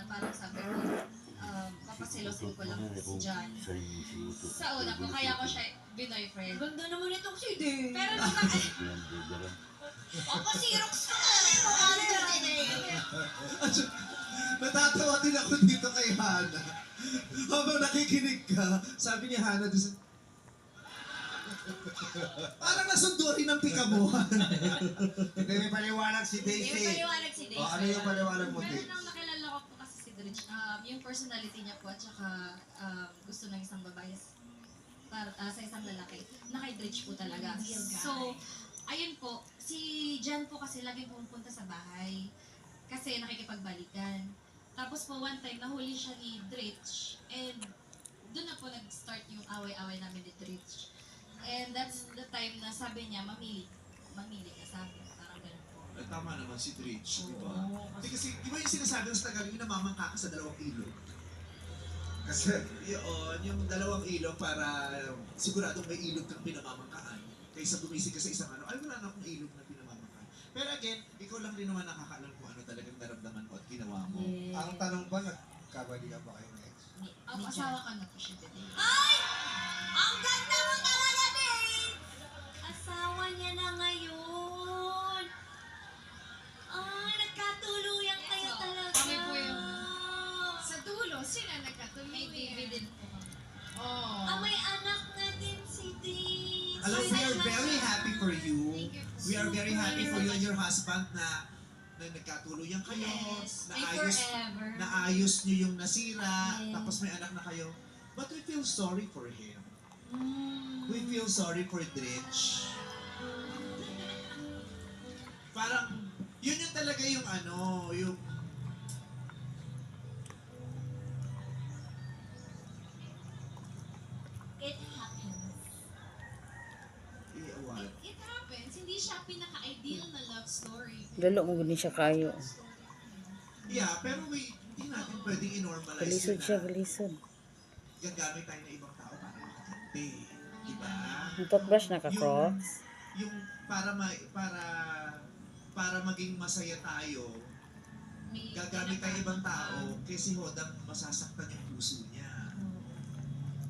parang sabi ko, papaselosin ko lang si John. Sa una po, kaya ko siya binoyfriend. Ganda naman itong si Dave. Pero nung Papasirox ka! Natatawa din ako dito kay Hana. Habang nakikinig ka, sabi ni Hana doon sa... Parang nasundo rin ang pikamuhan. Hindi, may paliwanag si Daisy. May paliwanag si Dave. O, ano yung paliwanag mo, Pero Daisy? nung nakilala ko po kasi si Dritch, yung personality niya po at saka gusto ng isang babae sa isang lalaki, na kay Dritch po talaga. So, ayun po, si Jan po kasi laging pumupunta sa bahay kasi nakikipagbalikan. Tapos po one time, nahuli siya ni Dritch and doon na po nag-start yung away-away namin ni Dritch. And that's the time na sabi niya, mamili ka sabi. Parang ganun po. Tama naman si Dritch, di ba? Kasi, di ba yung sinasabi ng Tagalog, yung namamangka ka sa dalawang ilog? Kasi, yun, yung dalawang ilog para siguradong may ilog kang pinamamangkaan. Kaysa gumising ka sa isang ano, ay wala na akong ilog na pinamamangkaan. Pero again, ikaw lang din naman nakakaalam kung ano talagang naramdaman mo at ginawa mo. Ang tanong ba, nagkabali ka ba kayo ng ex? Asawa ka na po siya din. Ay! Ang ganda mo talaga, Dave! Asawa niya na ngayon. Ay, nagkatuluyan kayo So, talaga. kami po yung- Sa dulo, sila nagkatuloy. May TV din po kami. Ah, may anak na din si Dave. Alam, we are very happy for you. Thank you po. We are very happy for you and your husband na nagkatuluyan kayo, Yes. May naayos, forever. naayos niyo yung nasira, Yes. tapos may anak na kayo. But we feel sorry for him. Mm. We feel sorry for Dritch. Parang, yun yung talaga yung ano, yung... It happens. What? It happens. Hindi siya pinaka-ideal na love story. Dalo mo gani siya kayo. Yeah, pero hindi natin pwedeng i-normalize Galisod yun siya, na galisod. gagamit tayo ng ibang tao para makakampi. Diba? Ang toothbrush naka-crocs. Yung para maging masaya tayo, May gagamit tayo ibang tao kasi hodang masasaktan yung puso niya.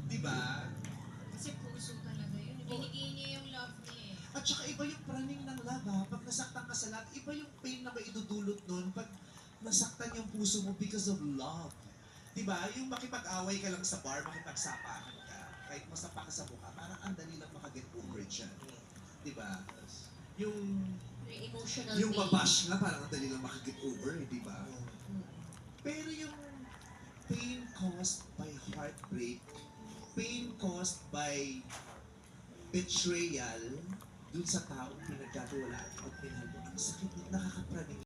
Diba? Kasi puso talaga yun. Binigay niya yung love niya eh. At saka iba yung praning ng love ha. Pag nasaktan ka sa love, iba yung pain na maidudulot nun pag nasaktan yung puso mo because of love. Diba? Yung makipag-away ka lang sa bar, makipagsapahan ka, kahit masapa ka sa mukha, parang ang dali lang makaget over dyan. Diba? Yung Emotional yung pain. mabash nga, parang ang dali lang makaget over, diba? Pero yung pain caused by heartbreak, pain caused by betrayal dun sa taong pinagkatiwalaan at minahal mo, ang sakit, nakakapraning